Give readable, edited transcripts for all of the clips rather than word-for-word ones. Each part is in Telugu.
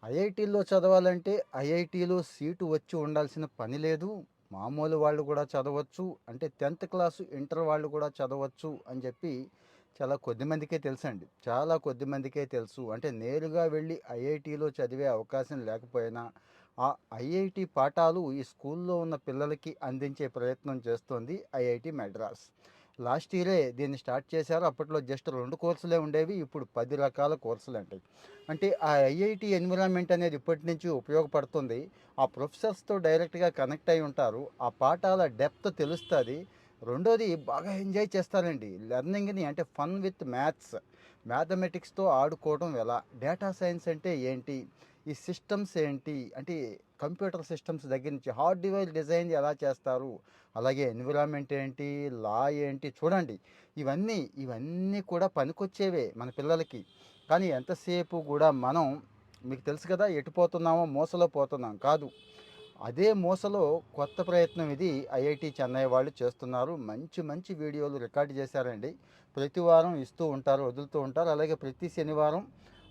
ఐఐటీల్లో చదవాలంటే ఐఐటీలో సీటు వచ్చి ఉండాల్సిన పని లేదు. మామూలు వాళ్ళు కూడా చదవచ్చు. అంటే 10th క్లాసు, ఇంటర్ వాళ్ళు కూడా చదవచ్చు అని చెప్పి చాలా కొద్దిమందికే తెలుసండి. చాలా కొద్దిమందికే తెలుసు. అంటే నేరుగా వెళ్ళి ఐఐటీలో చదివే అవకాశం లేకపోయినా, ఆ ఐఐటీ పాఠాలు ఈ స్కూల్లో ఉన్న పిల్లలకి అందించే ప్రయత్నం చేస్తోంది ఐఐటీ మద్రాస్. లాస్ట్ ఇయరే దీన్ని స్టార్ట్ చేశారు. అప్పట్లో జస్ట్ 2 కోర్సులే ఉండేవి. ఇప్పుడు 10 రకాల కోర్సులండి. అంటే ఆ ఐఐటి ఎన్విరాన్మెంట్ అనేది ఇప్పటి నుంచి ఉపయోగపడుతుంది. ఆ ప్రొఫెసర్స్‌తో డైరెక్ట్‌గా కనెక్ట్ అయ్యి ఉంటారు. ఆ పాఠాల డెప్త్ తెలుస్తది. రెండోది బాగా ఎంజాయ్ చేస్తారండి. లెర్నింగ్‌ని అంటే ఫన్ విత్ మ్యాథ్స్. మ్యాథమెటిక్స్‌తో ఆడుకోవడం ఎలా? డేటా సైన్స్ అంటే ఏంటి? ఈ సిస్టమ్స్ ఏంటి? అంటే కంప్యూటర్ సిస్టమ్స్ దగ్గర నుంచి హార్డ్‌వేర్ డిజైన్ ఎలా చేస్తారు? అలాగే ఎన్విరాన్మెంట్ ఏంటి? లా ఏంటి? చూడండి. ఇవన్నీ కూడా పనికొచ్చేవే మన పిల్లలకి. కానీ ఎంతసేపు కూడా మనం మీకు తెలుసు కదా ఎటు పోతున్నామో మోసలో పోతున్నాం కాదు. అదే మోసలో కొత్త ప్రయత్నం ఇది ఐఐటి చెన్నై వాళ్ళు చేస్తున్నారు. మంచి మంచి వీడియోలు రికార్డ్ చేశారండి. ప్రతి వారం ఇస్తూ ఉంటారు, వదులుతూ ఉంటారు. అలాగే ప్రతి శనివారం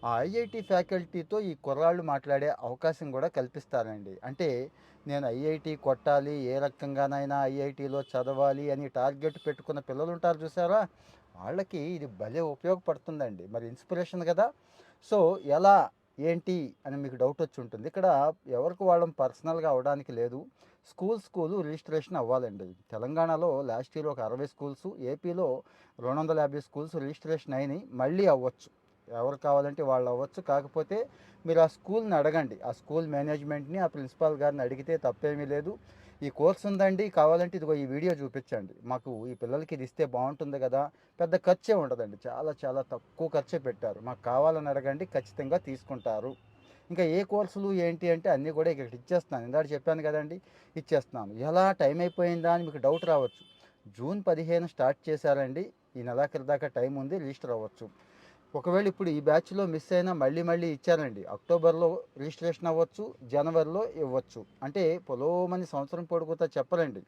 ఆ ఐఐటి ఫ్యాకల్టీతో ఈ కుర్రాళ్ళు మాట్లాడే అవకాశం కూడా కల్పిస్తారండి. అంటే నేను ఐఐటి కొట్టాలి, ఏ రకంగానైనా ఐఐటిలో చదవాలి అని టార్గెట్ పెట్టుకున్న పిల్లలు ఉంటారు చూసారా, వాళ్ళకి ఇది భలే ఉపయోగపడుతుందండి. మరి ఇన్స్పిరేషన్ కదా. సో ఎలా ఏంటి అని మీకు డౌట్ వచ్చి ఉంటుంది. ఇక్కడ ఎవరికి వాళ్ళం పర్సనల్గా అవ్వడానికి లేదు. స్కూలు రిజిస్ట్రేషన్ అవ్వాలండి. తెలంగాణలో లాస్ట్ ఇయర్ ఒక 60 స్కూల్స్, ఏపీలో 250 స్కూల్స్ రిజిస్ట్రేషన్ అయినాయి. మళ్ళీ అవ్వచ్చు. ఎవరు కావాలంటే వాళ్ళు అవ్వచ్చు. కాకపోతే మీరు ఆ స్కూల్ని అడగండి. ఆ స్కూల్ మేనేజ్మెంట్ని, ఆ ప్రిన్సిపాల్ గారిని అడిగితే తప్పేమీ లేదు. ఈ కోర్స్ ఉందండి, కావాలంటే ఇదిగో ఈ వీడియో చూపించండి, మాకు ఈ పిల్లలకి ఇది ఇస్తే బాగుంటుంది కదా. పెద్ద ఖర్చే ఉండదండి. చాలా చాలా తక్కువ ఖర్చే పెట్టారు. మాకు కావాలని అడగండి, ఖచ్చితంగా తీసుకుంటారు. ఇంకా ఏ కోర్సులు ఏంటి అంటే అన్నీ కూడా ఇక్కడ ఇచ్చేస్తున్నాను. ఇందాక చెప్పాను కదండి, ఇచ్చేస్తున్నాను. ఎలా టైం అయిపోయిందా అని మీకు డౌట్ రావచ్చు. జూన్ 15 స్టార్ట్ చేశారండి. ఈ నెలాఖరు దాకా టైం ఉంది, రిజిస్టర్ అవ్వచ్చు. ఒకవేళ ఇప్పుడు ఈ బ్యాచ్లో మిస్ అయినా మళ్ళీ ఇచ్చారండి. అక్టోబర్లో రిజిస్ట్రేషన్ అవ్వచ్చు, జనవరిలో ఇవ్వచ్చు. అంటే పొలోమని సంవత్సరం పొడుగుతా చెప్పరండి.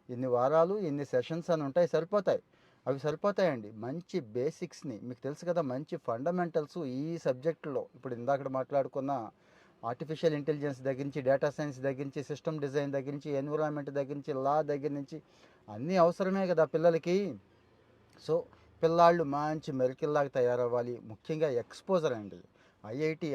ఇన్ని వారాలు ఇన్ని సెషన్స్ అని ఉంటాయి, సరిపోతాయి. అవి సరిపోతాయండి. మంచి బేసిక్స్ని మీకు తెలుసు కదా, మంచి ఫండమెంటల్స్ ఈ సబ్జెక్టులో ఇప్పుడు ఇందాక మాట్లాడుకున్న ఆర్టిఫిషియల్ ఇంటెలిజెన్స్ దగ్గర నుంచి, డేటా సైన్స్ దగ్గర నుంచి, సిస్టమ్ డిజైన్ దగ్గర నుంచి, ఎన్విరాన్మెంట్ దగ్గర నుంచి, లా దగ్గర నుంచి అన్నీ అవసరమే కదా పిల్లలకి. సో పిల్లాళ్ళు మంచి మెరికిల్లాగా తయారవ్వాలి. ముఖ్యంగా ఎక్స్పోజర్ అండి. ఐఐటి